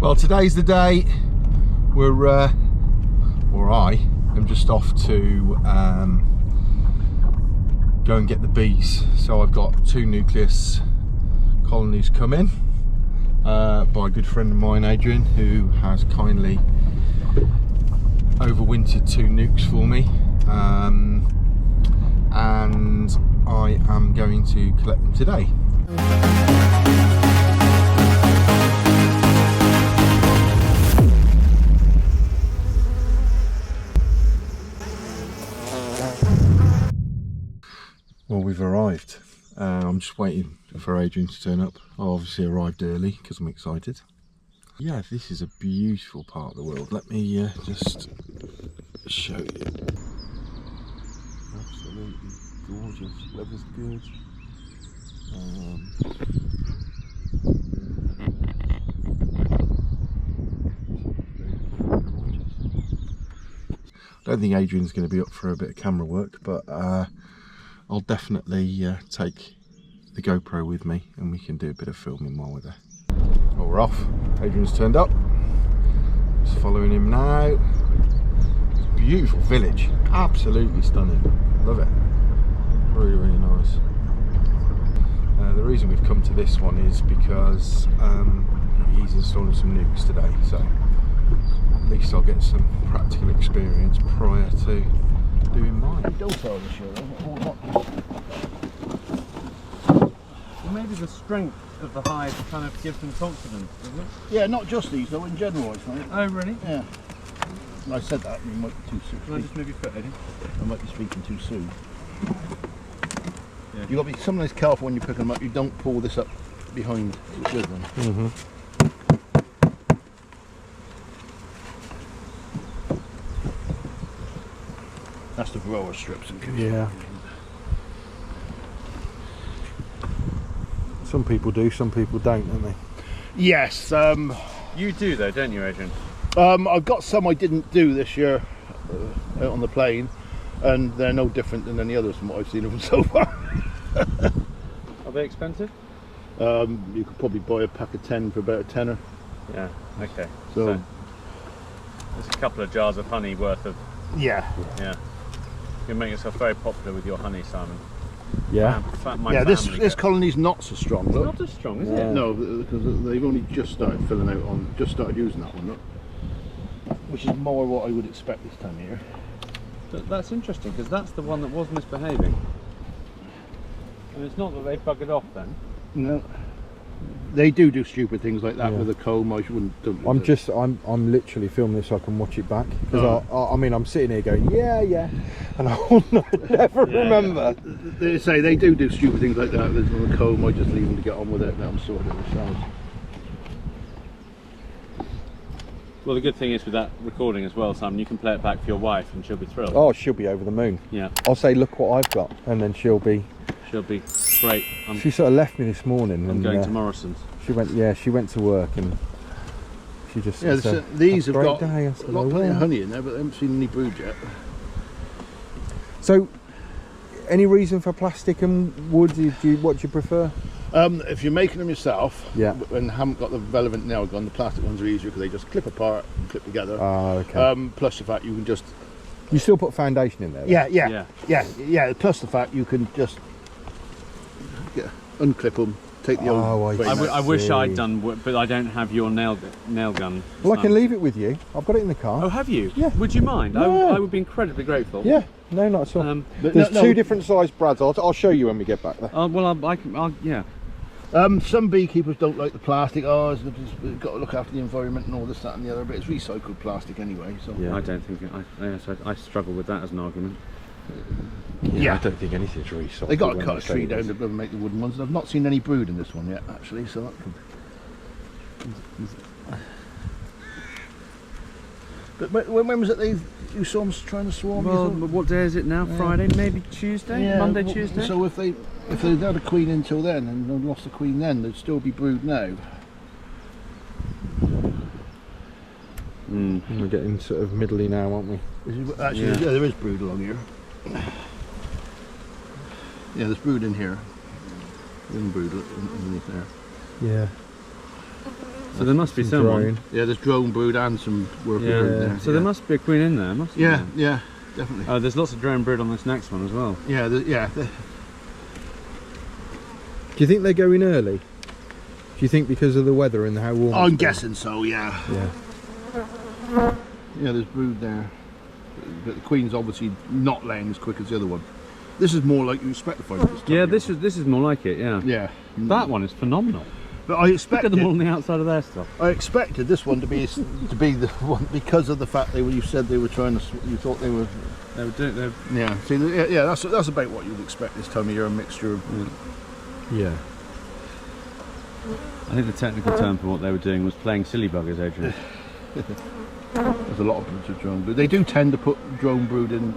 Well, today's the day. Or I am just off to go and get the bees. So I've got 2 nucleus colonies coming by a good friend of mine, Adrian, who has kindly overwintered 2 nucs for me, and I am going to collect them today. Well, we've arrived. I'm just waiting for Adrian to turn up. I obviously arrived early because I'm excited. Yeah, this is a beautiful part of the world. Let me just show you. Absolutely gorgeous. Weather's good. I don't think Adrian's going to be up for a bit of camera work, but I'll definitely take the GoPro with me and we can do a bit of filming while we're there. Well, we're off. Adrian's turned up. Just following him now. It's a beautiful village. Absolutely stunning. Love it. Really, really nice. The reason we've come to this one is because he's installing some nucs today, so at least I'll get some practical experience prior to doing mine. Docile this year, though. Well, maybe the strength of the hive kind of gives them confidence, doesn't it? Yeah, not just these though, in general, I think. Oh, really? Yeah. I said that, you might be too soon. Can I just move your foot, Eddie? I might be speaking too soon. Yeah. You've got to be sometimes careful when you pick them up, you don't pull this up behind with them. Mm-hmm. That's the grower strips and goose. Yeah. Some people do, some people don't they? Yes, You do though, don't you, Adrian? I've got some I didn't do this year out on the plane, and they're no different than any others from what I've seen of them so far. Are they expensive? You could probably buy a pack of 10 for about a tenner. Yeah, okay. So there's a couple of jars of honey worth of... yeah. Yeah. You'll make yourself very popular with your honey, Simon. Yeah. Yeah, this colony's not so strong. It's Look. not as strong, is Yeah. it? No, because they've only just started filling out on, just started using that one, look. Which is more what I would expect this time of year. But that's interesting, because that's the one that was misbehaving. And it's not that they buggered off then. No, they do stupid things like that Yeah. with a comb. I wouldn't. I'm literally filming this so I can watch it back because I mean I'm sitting here going yeah, and I will never remember. They say they do stupid things like that with a comb. I just leave them to get on with it. Let them sort it themselves. Well, the good thing is with that recording as well, Simon, you can play it back for your wife and she'll be thrilled. Oh, she'll be over the moon. Yeah. I'll say, look what I've got, and then she'll be great. She sort of left me this morning. I'm going to Morrison's. She went to work and she just said, these have great got day. I said, a lot of honey in there, but I haven't seen any brood yet. So, any reason for plastic and wood? What do you prefer? If you're making them yourself, Yeah. and haven't got the relevant nail gun, the plastic ones are easier because they just clip apart and clip together. Oh, okay. Plus the fact you can just You still put foundation in there? yeah. Plus the fact you can just unclip them, take the old. I wish I'd done, but I don't have your nail gun. Well, I can leave it with you. I've got it in the car. Oh, have you? Yeah. Would you mind? Yeah. I would be incredibly grateful. Yeah. No, not at all. There's no. 2 different size brads. I'll show you when we get back there. Yeah. Some beekeepers don't like the plastic. We've got to look after the environment and all this, that, and the other. But it's recycled plastic anyway. So Yeah. I don't think I struggle with that as an argument. Yeah. I don't think anything's recycled. They got to cut a tree down to make the wooden ones, and I've not seen any brood in this one yet, actually. So that could... But when was it you saw them trying to swarm? Well, what day is it now? Friday, maybe Tuesday, Yeah, Monday, Tuesday. So if they'd had a queen until then and they'd lost the queen then, they'd still be brood now. We're getting sort of middly now, aren't we? Actually, yeah, there is brood along here. Yeah, there's brood in here. There's brood underneath there. Yeah. So there must be someone. Drone. Yeah, there's drone brood and some worker brood there. So there must be a queen in there, mustn't there? Yeah, definitely. Oh, there's lots of drone brood on this next one as well. Yeah, Do you think they go in early? Do you think because of the weather and how warm? I'm guessing so. Yeah. Yeah. Yeah, there's brood there. But the queen's obviously not laying as quick as the other one. This is more like you expect to find this time. Yeah, this is more like it. Yeah. Yeah. That one is phenomenal. But I Look expected at them all on the outside of their stuff. I expected this one to be the one because of the fact you said they were trying to. You thought they were. They were doing. Yeah. See, yeah. That's about what you'd expect this time of year. A mixture of. Yeah. I think the technical term for what they were doing was playing silly buggers, Adrian. There's a lot of broods of drone brood. They do tend to put drone brood in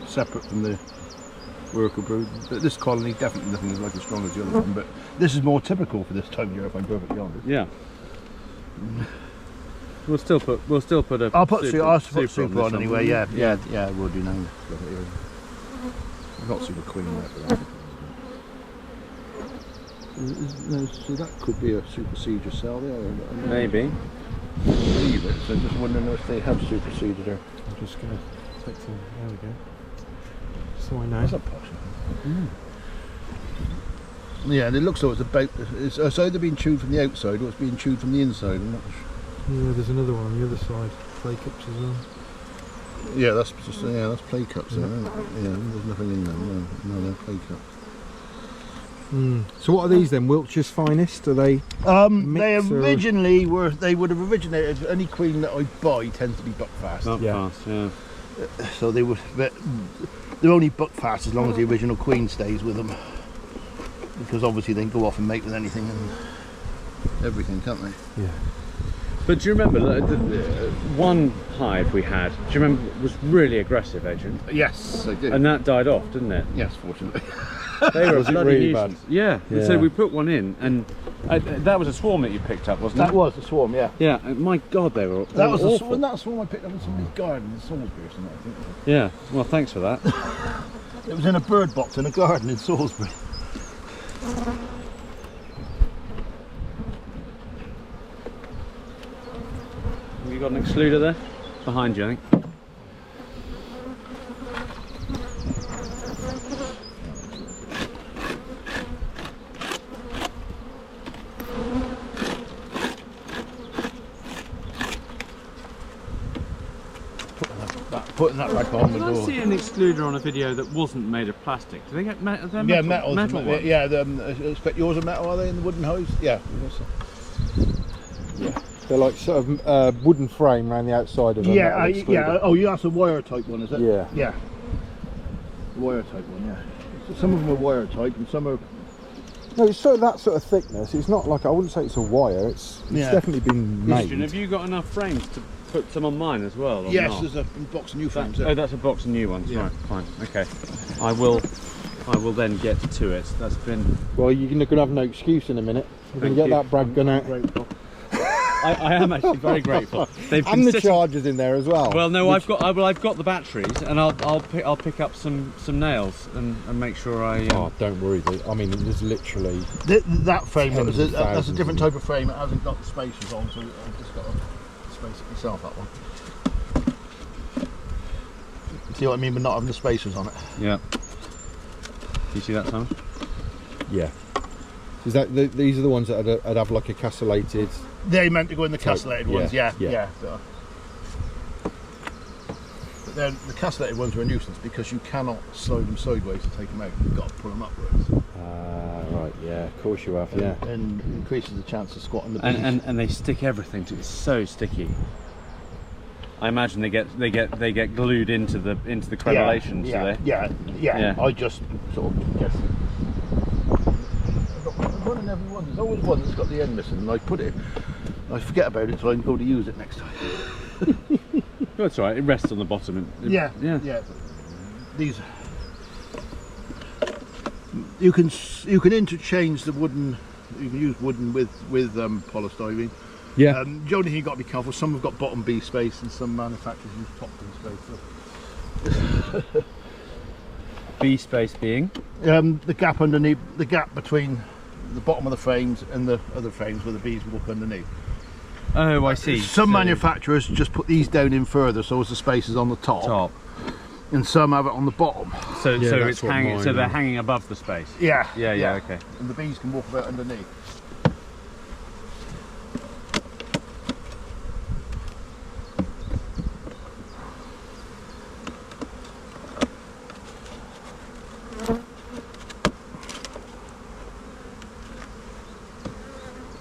separate from the worker brood. But this colony definitely nothing is like as strong as the other one. But this is more typical for this time of year, if I'm perfectly honest. Yeah. We'll still put a. I'll put super on on this anyway. one. Yeah, we'll do now. I've got super queen there for that. No, so that could be a supersedure cell there. Maybe. Believe it. So just wondering if they have superseded her. I'm just going to take some. There we go. So I know. That's a posh. Yeah, and it looks like it's either being chewed from the outside or it's being chewed from the inside. I'm not sure. Yeah, there's another one on the other side. Play cups as well. Yeah, that's play cups. Yeah, there's nothing in them. No, they're play cups. So what are these then? Wiltshire's finest? Are they? They originally were. They would have originated. Any queen that I buy tends to be buckfast. Fast, yeah. So they would. They're only buckfast as long as the original queen stays with them. Because obviously they can go off and mate with anything and everything, can't they? Yeah. But do you remember the one hive we had? Do you remember was really aggressive, Adrian? Yes, I did. And that died off, didn't it? Yes, fortunately. They were Was it bloody really nuisance. bad? Yeah. Yeah. So we put one in, and that was a swarm that you picked up, wasn't it? That was a swarm, yeah. Yeah. And my God, they were. That was awful. wasn't that a swarm I picked up in somebody's garden in Salisbury or something, I think. Yeah. Well, thanks for that. It was in a bird box in a garden in Salisbury. Have you got an excluder there? Behind you, I think. Putting that back on the Did I door. see an excluder on a video that wasn't made of plastic? Do they get metal? Yeah, metal ones? Yeah, I expect yours are metal, are they, in the wooden hives? Yeah. Yeah. They're like sort of wooden frame around the outside of them. Yeah, oh, yeah, that's a wire type one, is it? Yeah. Yeah. Wire type one, yeah. So some of them are wire type and some are... No, it's sort of that sort of thickness. It's not like, I wouldn't say it's a wire. It's definitely been made. Adrian, have you got enough frames to put some on mine as well? Or Yes, not? there's a box of new frames. Oh, that's a box of new ones. Yeah. Right, fine. Okay. I will then get to it. That's been. Well, you're going to have no excuse in a minute. You're going to get that brag gun out. I am actually very grateful. They've been And the sitting... chargers in there as well. Well, no, I've got the batteries, and I'll pick up some nails and make sure I. Oh, don't worry. I mean, there's literally. That frame, Tens of that's a thousands different of type of frame. It hasn't got the spacers on, so I've just got to space it myself, that one. See what I mean with not having the spacers on it? Yeah. You see that, Simon? Yeah. Is that these are the ones that I'd have like a castellated? They meant to go in the castellated ones, yeah. But then the castellated ones are a nuisance because you cannot slide them sideways to take them out. You've got to pull them upwards. Right, yeah, of course you have, yeah. And increases the chance of squatting the bees. And they stick everything to. It's so sticky. I imagine they get glued into the crenellations, do they? Yeah. I just sort of guess. I've got one in every one. There's always one that's got the end missing, and I forget about it so I can go to use it next time. That's all right. It rests on the bottom. Yeah. These you can interchange the wooden. You can use wooden with polystyrene. Yeah. The only thing you've got to be careful. Some have got bottom B space, and some manufacturers use top B space. So. B space being The gap underneath, the gap between the bottom of the frames and the other frames where the bees walk underneath. Oh, I see. Some manufacturers just put these down in further so as the space is on the top. And some have it on the bottom. So Yeah, so that's it's what hanging. mine So they're are. hanging above the space. Yeah. Yeah. Okay. And the bees can walk about underneath.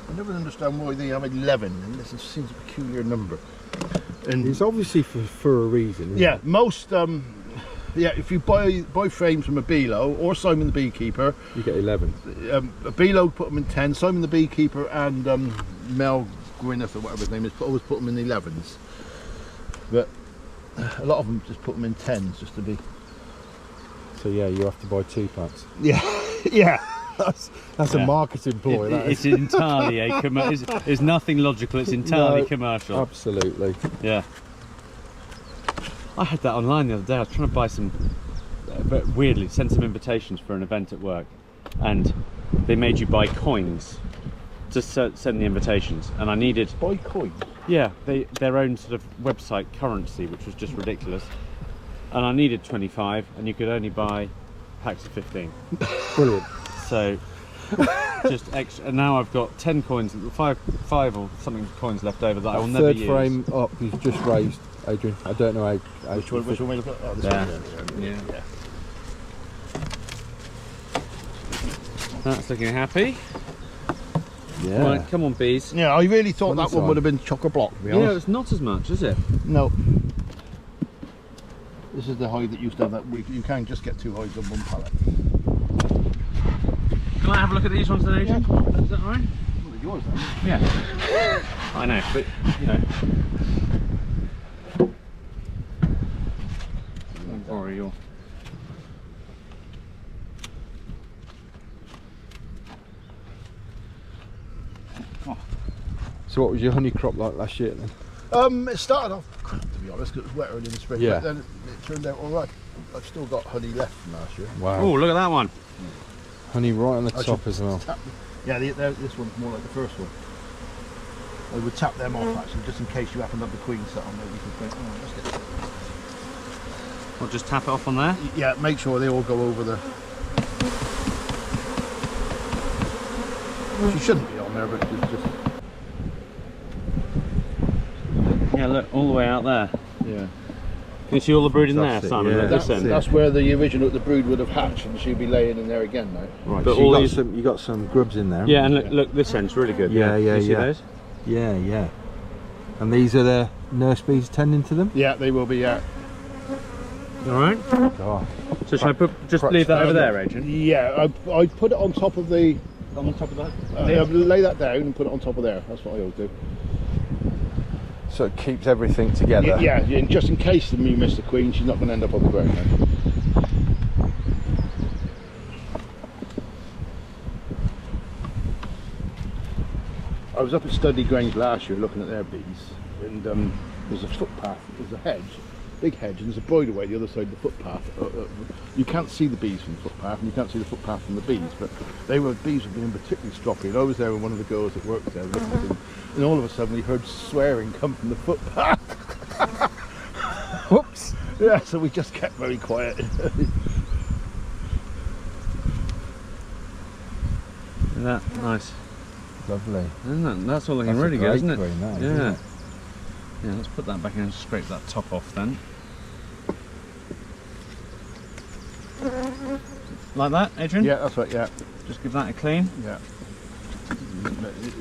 I never understand why they have 11, and this seems a peculiar number. And It's obviously for a reason. Isn't yeah, it? most if you buy frames from a Beelo or Simon the Beekeeper, You get 11. a Beelo put them in 10, Simon the Beekeeper and Mel Gwyneth or whatever his name is always put them in 11s, but a lot of them just put them in 10s just to be. So yeah, you have to buy 2 packs. Yeah, yeah. That's a marketing ploy. that It's is. entirely a commercial. There's nothing logical. It's entirely No, commercial. Absolutely. Yeah. I had that online the other day. I was trying to buy some, but weirdly, send some invitations for an event at work, and they made you buy coins to send the invitations, and I needed, Buy coins. yeah, their own sort of website currency, which was just ridiculous, and I needed 25, and you could only buy packs of 15. Brilliant. So just extra, and now I've got 10 coins, five or something coins left over that I will never Third use. frame up, you've just raised, Adrian. I don't know how Which one we look at? Oh, this There. one. Yeah. That's looking happy. Yeah. Right, come on, bees. Yeah, I really thought One that one side. would have been chock-a-block, to be Yeah, honest. it's not as much, is it? No. This is the hive that used to have that. You can't just get 2 hives on one pallet. Can I have a look at these ones then, Adrian? Is that all right? Well, they're yours then. Yeah. I know, but you know. I'll borrow your. So what was your honey crop like last year then? It started off crap, to be honest, because it was wetter in the spring. Yeah. But then it turned out all right. I've still got honey left from last year. Wow. Oh, look at that one. Honey right on the I top should as well. Yeah, this one's more like the first one. I would tap them off actually, just in case you happen to have the queen set on there. You can think, oh, let's get. I'll just tap it off on there. Yeah, make sure they all go over the. She shouldn't be on there, but it's just. Yeah, look, all the way out there. Yeah. Can you see all the brood in there, That's it, Simon? yeah. At this end? That's where the brood would have hatched, and she'd be laying in there again now. Right, But so all you these- got some grubs in there. Yeah, and look, this end's really good. Yeah, yeah, You see yeah. those? Yeah, yeah. And these are the nurse bees tending to them? Yeah, they will be. Yeah. All right. God. So should I just leave that over there, Adrian? Yeah, I put it on top of the. On top of that? Lay that down and put it on top of there. That's what I always do. So it keeps everything together. Yeah, and just in case you miss the queen, she's not going to end up on the ground then. I was up at Studley Grange last year looking at their bees, and there's a footpath, there's a hedge, big hedge, and there's a bridleway the other side of the footpath. You can't see the bees from the footpath, and you can't see the footpath from the bees, but bees were being particularly stroppy, and I was there with one of the girls that worked there looking at them, and all of a sudden we heard swearing come from the footpath. Whoops! Yeah, so we just kept very quiet. Isn't that nice? Lovely. Isn't that? That's all looking That's a really good, great isn't it? queen, that is, Yeah. isn't it? Yeah, let's put that back in and scrape that top off then. Like that, Adrian? Yeah, that's right, yeah. Just give that a clean. Yeah.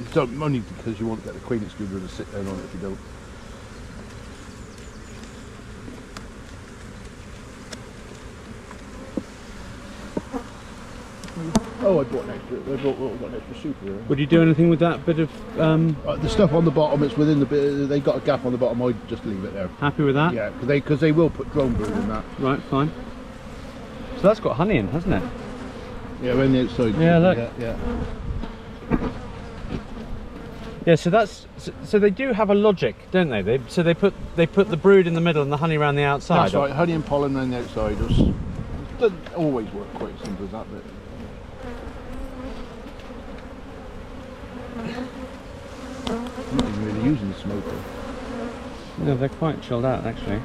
It's only because you won't get the queen excluder to sit down on it if you don't. Oh, I bought an extra. I got an extra super here. Would you do anything with that bit of, The stuff on the bottom, it's within the bit. They got a gap on the bottom. I just leave it there. happy with that? Yeah, because they will put drone brood in that. Right, fine. So that's got honey in, hasn't it? Yeah, around the outside. Yeah, look. Yeah. Yeah, so that's so they do have a logic, don't they? So they put the brood in the middle and the honey around the outside. That's right. Honey and pollen around the outside. It doesn't always work quite as simple as that, but. using the smoker. Yeah, they're quite chilled out actually.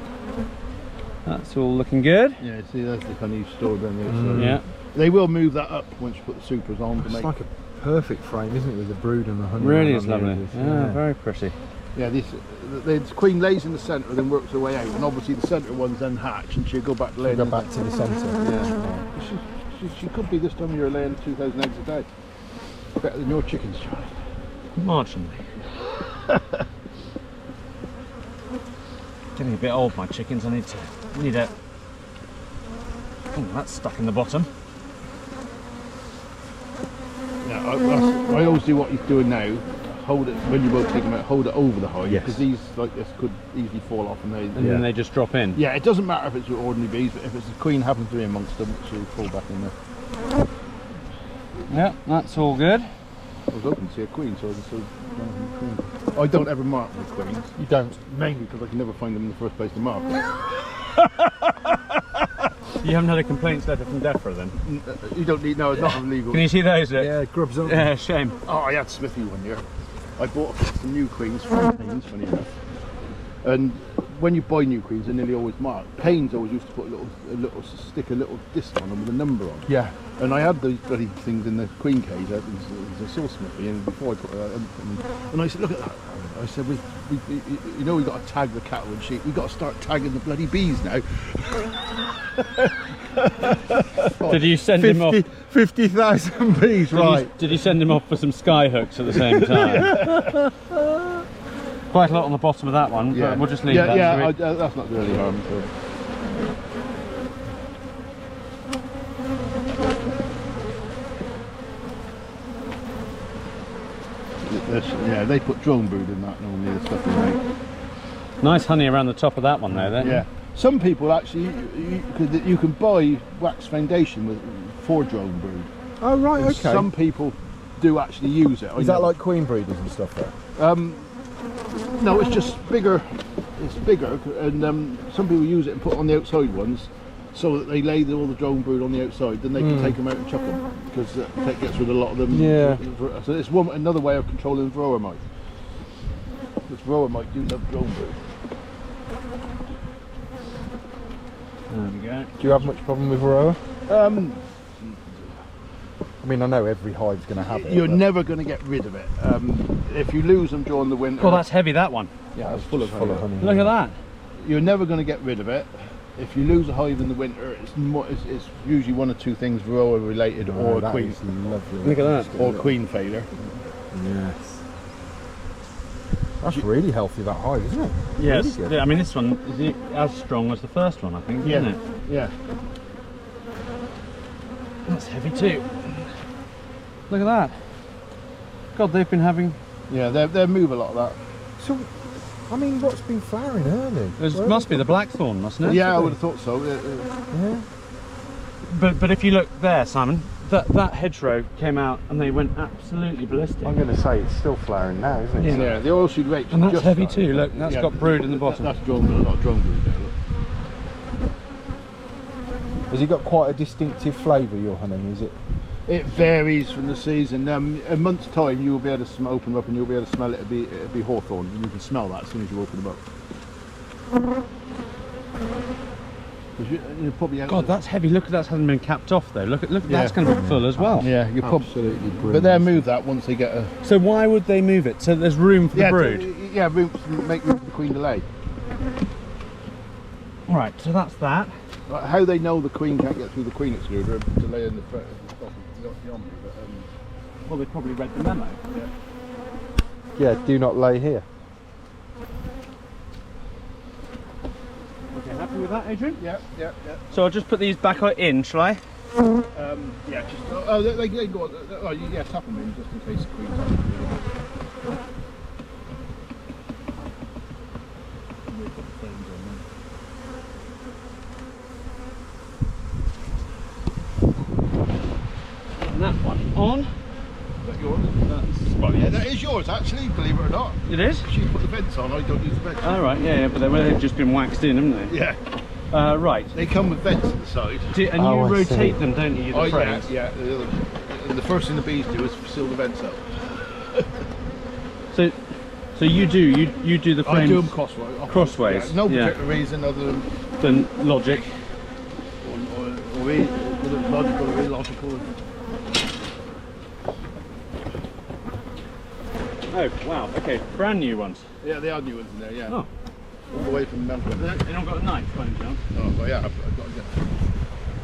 That's all looking good. Yeah, see, that's the honey stored on the outside. Yeah. They will move that up once you put the supers on to It's make. like a perfect frame, isn't it, with the brood and the honey? Really around is the lovely. edges. Yeah, very pretty. Yeah, the queen lays in the centre, then works her way out, and obviously the centre ones then hatch, and she'll go back to laying. Go back to the centre. Yeah. She could be this time of year laying 2,000 eggs a day. Better than your chickens, Charlie. Marginally. Getting a bit old, my chickens. I need a. Oh, that's stuck in the bottom. Yeah, I always do what he's doing now. Hold it when you will take them out. Hold it over the hive, because these like this could easily fall off, and then they just drop in. Yeah, it doesn't matter if it's with ordinary bees, but if it's the queen happens to be amongst them, she'll fall back in there. Yeah, that's all good. I was hoping to see a queen, so I just saw one queen. I don't ever mark the queens. You don't? Mainly because I can never find them in the first place to mark. You haven't had a complaints letter from DEFRA then? You don't need, no, it's not illegal. Can you see those? Yeah, grubs on. Yeah, shame. Oh, I had Smithy one year. I bought some new queens from Paynes, funny enough. And when you buy new queens, they're nearly always marked. Paynes always used to put stick a little disc on them with a number on. Yeah. And I had those bloody things in the queen cage. I saw Smithy, and before I put it, and I said, look at that. I said, you know, we got to tag the cattle and sheep. We got to start tagging the bloody bees now. Did you send him off? 50,000 bees, right? Did you send him off for some sky hooks at the same time? Quite a lot on the bottom of that one, but we'll just leave that. Yeah, that's not really harm. So. Yeah, they put drone brood in that normally, the stuff they make. Nice honey around the top of that one though, then. Yeah. Some people actually, you can buy wax foundation for drone brood. Oh right, And okay. some people do actually use it. Is that like queen breeders and stuff there? No, it's just bigger. It's bigger, and some people use it and put it on the outside ones, so that they lay all the drone brood on the outside. Then they can take them out and chuck them, because that gets rid of a lot of them. Yeah. So it's another way of controlling varroa mite. Because varroa mite do love drone brood. There we go. Do you have much problem with varroa? I mean, I know every hive's going to have it. You're never going to get rid of it. If you lose them during the winter. Well, that's heavy, that one. Yeah, it's full of honey. Look at that. You're never going to get rid of it. If you lose a hive in the winter, it's usually one or two things varroa related, or that queen. is lovely. Look at that. Or queen failure. Yes. That's really healthy, that hive, isn't it? Yes. Really good. Yeah, I mean, this one is as strong as the first one, I think, Yeah. isn't it? Yeah. That's heavy too. Look at that. God, they've been having... Yeah, they move a lot of that. So, I mean, what's been flowering early? It must be the blackthorn, mustn't it? Yeah, I would have thought so. Yeah. But if you look there, Simon, that hedgerow came out and they went absolutely ballistic. I'm going to say it's still flowering now, isn't it? Yeah, the oilseed rape. And that's heavy too. Look, that's got brood in the bottom. That's drone brood, not drone brood there. Look. Has it got quite a distinctive flavour, your honey, is it? It varies from the season. A month's time, you will be able to open them up and you'll be able to smell it. It'll be hawthorn, and you can smell that as soon as you open them up. You're probably out. God, that's heavy. Look at that, hasn't been capped off though. Look, that's going to be full as well. Yeah, you're probably. Absolutely brilliant. But they'll move that once they get a. So why would they move it? So there's room for the brood. Yeah, room to make room for the queen to lay. Right, so that's that. How they know the queen can't get through the queen excluder to lay in the front. Well, they probably read the memo. Yeah, do not lay here. Okay, happy with that, Adrian? Yeah. So I'll just put these back in, shall I? Yeah, just they go. Oh, yeah, tap them in just in case the queen's on. And that one on. Is that yours? Well, Yeah, that is yours actually, believe it or not. It is? She put the vents on, I don't use the vents. Oh, right, yeah, but they've just been waxed in, haven't they? Yeah. Right. They come with vents at the side. And you I rotate see. them, don't you, the Oh, yeah, frames? yeah. The first thing the bees do is seal the vents up. So So you do the frames. I do them crossways. Crossways. Yeah, no particular reason other than logic. or logical or illogical. Oh wow, okay, brand new ones. Yeah, they are new ones in there. Yeah. Oh. All the way from Melbourne. They don't got a knife by any chance? Oh, well, yeah, I've got to get.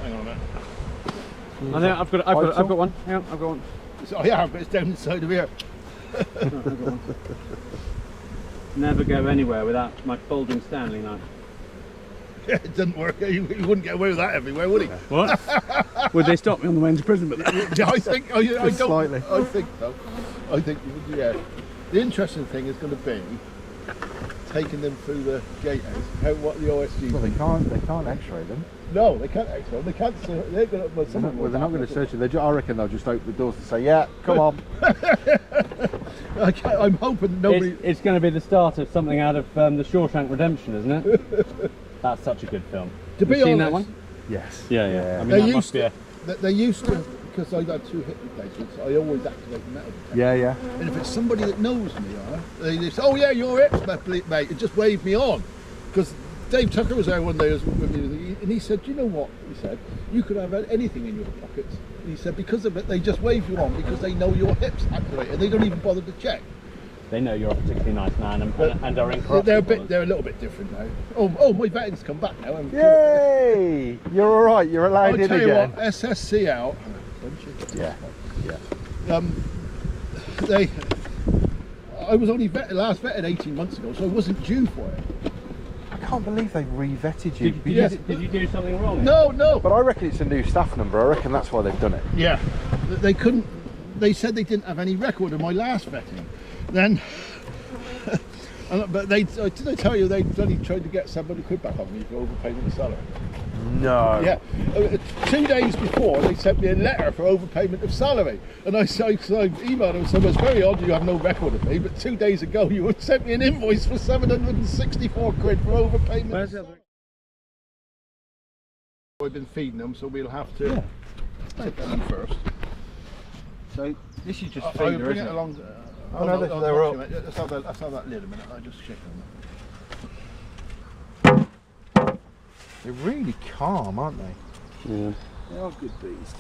Hang on a minute. I think I've got one. Hang on, I've got one. Oh yeah, but it's down the side of here. No, I've got one. Never go anywhere without my folding Stanley knife. Yeah, it doesn't work. He wouldn't get away with that everywhere, would he? What? Would they stop me on the way into prison with that? Yeah, I think. I don't. Slightly. I think so. I think. Yeah. The interesting thing is going to be taking them through the gatehouse. What the OSG. Well, they can't X-ray them. No, they can't X-ray them. They can't. They're going to. Well, they're not going to search it. I reckon they'll just open the doors and say, "Yeah, come on." I'm hoping nobody. It's going to be the start of something out of the Shawshank Redemption, isn't it? That's such a good film. To be Have you seen honest, that one? Yes. Yeah. I mean, They that must be a... They used to, because I've had 2 hip replacements, I always activate the metal detector. Yeah. And if it's somebody that knows me, they say, "Oh yeah, you're it, mate," and just wave me on. Because Dave Tucker was there one day with me, and he said, "Do you know what?" He said, "You could have anything in your pockets." And he said, "Because of it, they just wave you on because they know your hips activate, and they don't even bother to check." They know you're a particularly nice man and are incorruptible. They're a little bit different now. Oh, my vetting's come back now. Yay! You're all right. You're allowed in I'll tell you again. what, SSC out. Yeah. I was only last vetted 18 months ago, so I wasn't due for it. I can't believe they re-vetted you. Did you do something wrong? No. But I reckon it's a new staff number. I reckon that's why they've done it. Yeah, they couldn't. They said they didn't have any record of my last vetting. Then, but did I tell you they only tried to get £700 back on me for overpayment of salary? No. Yeah, 2 days before they sent me a letter for overpayment of salary, and I emailed them and said, "Well, it's very odd you have no record of me, but 2 days ago you sent me an invoice for £764 for overpayment." Where's the other? I've been feeding them, so we'll have to take them first. So this is just I'll feeder, bring isn't it it? along. Oh, no, they're up. Let's have that lid a minute. I just check on that. They're really calm, aren't they? Yeah. They are good bees.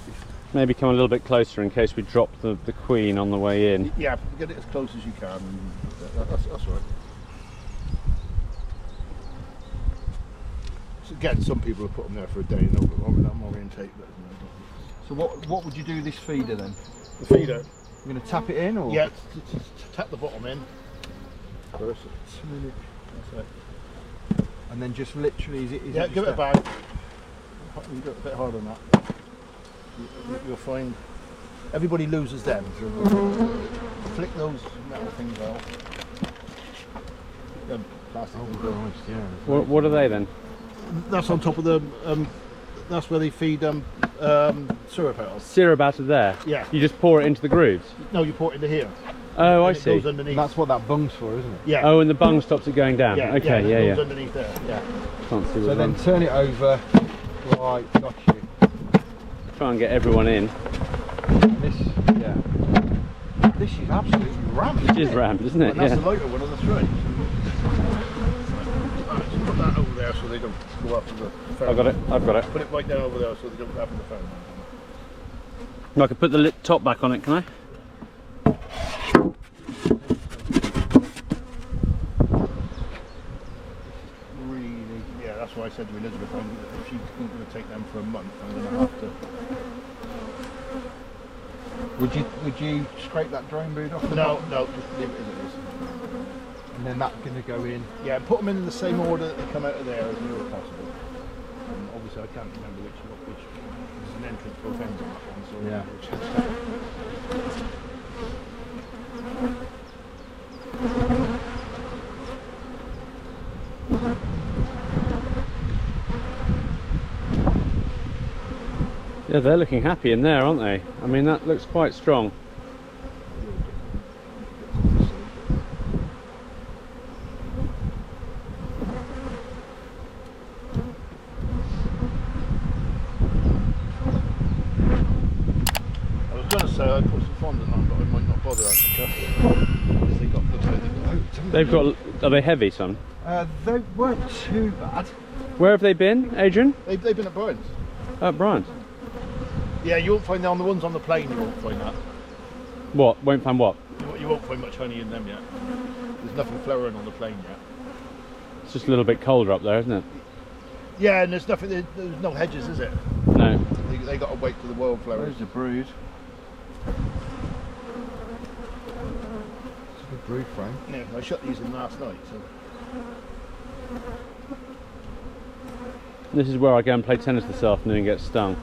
Maybe come a little bit closer in case we drop the queen on the way in. Yeah, get it as close as you can. That's right. So again, some people have put them there for a day and I'm orientate. So what would you do with this feeder then? The feeder. You're going to tap it in, or? Yeah, tap the bottom in first. That's it. And then just literally, is Yeah, it give it a bang. You go a bit hard on that. You'll find everybody loses them. So flick those metal things out. Them plastic things out. yeah. What are they then? That's on top of the. That's where they feed syrup out of. Syrup out of there? Yeah. You just pour it into the grooves? No, you pour it into here. Oh, I and it see. goes underneath. That's what that bung's for, isn't it? Yeah. Oh, and the bung stops it going down? Yeah. Okay, It goes underneath there. Yeah. Can't see So the then bung. turn it over. Right, got you. Try and get everyone in. And this, yeah. This is absolutely rammed. It is rammed, isn't it? And that's Yeah. the lighter one of the 3. Just put that over there so they don't go up to the phone. I've got it. Put it right down over there so they don't go up to the phone. I can put the top back on it, can I? Really, yeah, that's why I said to Elizabeth, if she's going to take them for a month, I'm going to have to. Would you scrape that drone brood off? No, just leave it as it is. And then that's going to go in. Yeah, put them in the same order that they come out of there as near as possible. Obviously, I can't remember which. There's an entrance both ends on that one, so Yeah. Yeah, they're looking happy in there, aren't they? I mean, that looks quite strong. I was going to say I'd put some fondant on, but I might not bother actually. Because they got the They've got. Are they heavy, son? They weren't too bad. Where have they been, Adrian? They've been at Brian's. At Brian's. Yeah, you won't find that on the ones on the plane. You won't find that. What? Won't find what? You won't find much honey in them yet. There's nothing flowering on the plane yet. It's just a little bit colder up there, isn't it? Yeah, and there's nothing. There's no hedges, is it? No. They got to wait till the wildflowers. There's the brood. It's a good brood frame. Yeah, I shut these in last night. So. This is where I go and play tennis this afternoon and get stung.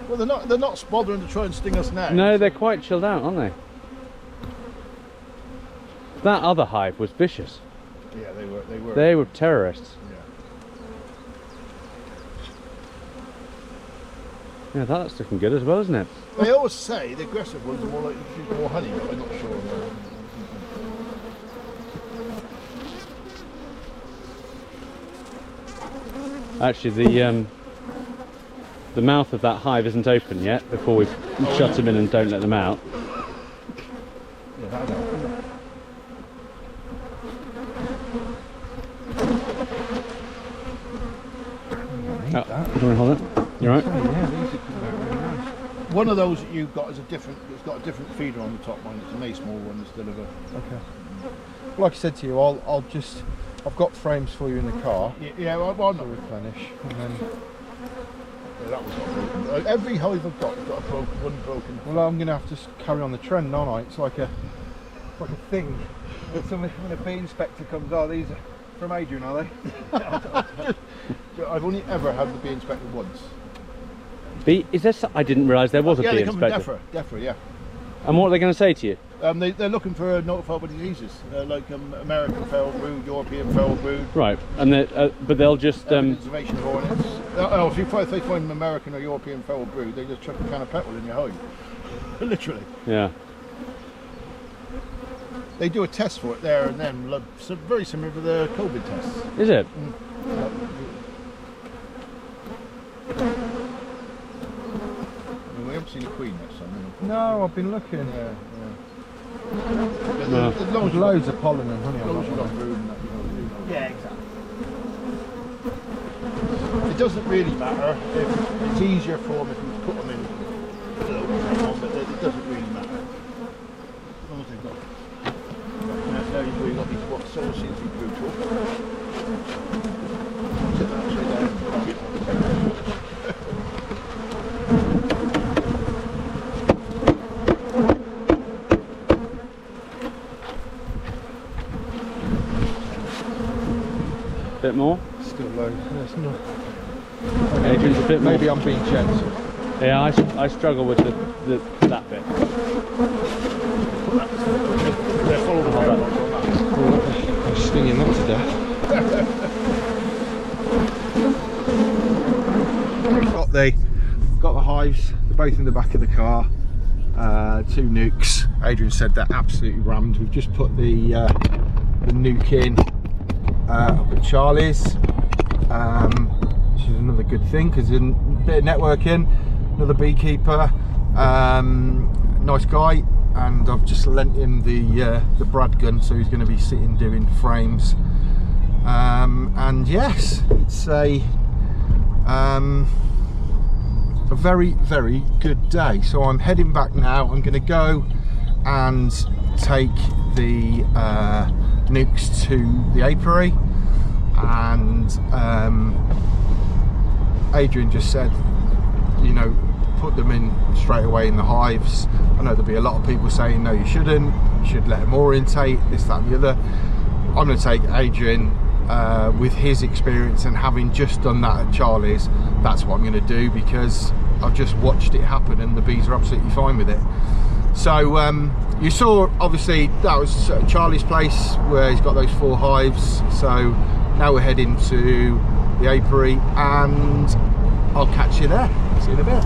Well, they're not bothering to try and sting us now. No, they're quite chilled out, aren't they? That other hive was vicious. Yeah, they were. They were terrorists. Yeah, that's looking good as well, isn't it? They always say the aggressive ones are more likely to produce more honey, but I'm not sure. Actually, the mouth of that hive isn't open yet before we shut them in and don't let them out. Do you want to hold it? You right? Yeah, these are coming out really nice. One of those that you've got is it's got a different feeder on the top one. It's a nice small one instead of a. Okay. Like I said to you, I've got frames for you in the car. Yeah, well, To replenish, and then. Yeah, that was not broken. Every hive I've got has got one broken. Well, I'm going to have to carry on the trend, aren't I? It's like a thing. When a bee inspector comes, these are from Adrian, are they? I've only ever had the bee inspected once. Is there? I didn't realise there was a bee they come inspector. from DEFRA, yeah. And what are they going to say to you? They're looking for notifiable diseases, like American feral brood, European feral brood. Right, and but they'll just. Observation of hornets. If they find an American or European feral brood, they just chuck a can of petrol in your hive. Literally. Yeah. They do a test for it there and then, so very similar to the COVID tests. Is it? We haven't seen a queen yet, son. No, I've been looking. Yeah. There's loads of pollen and honey on Loads that of one. brood and that, Yeah, exactly. It doesn't really matter. It's easier for them if you put them in but it doesn't really matter. As long as they've got. That's how you've got these what solar seems to be brutal. Sit that upside down. Bit more? Still low. It's not. Adrian's a bit more. Maybe I'm being gentle. Yeah, I struggle with that bit. They're full of I'm stinging that to death. got the hives. They're both in the back of the car. 2 Nucs. Adrian said they're absolutely rammed. We've just put the nuke in up at Charlie's, which is another good thing because there's a bit of networking. Another beekeeper, nice guy, and I've just lent him the Brad gun, so he's going to be sitting doing frames. And yes, it's a very, very good day. So I'm heading back now. I'm going to go and take the Nucs to the apiary, and Adrian just said, you know, put them in straight away in the hives. I know there'll be a lot of people saying no, you shouldn't, you should let them orientate, this, that and the other. I'm going to take Adrian with his experience and having just done that at Charlie's. That's what I'm going to do, because I've just watched it happen and the bees are absolutely fine with it. So you saw, obviously, that was Charlie's place where he's got those 4 hives. So now we're heading to the apiary and I'll catch you there. See you in a bit.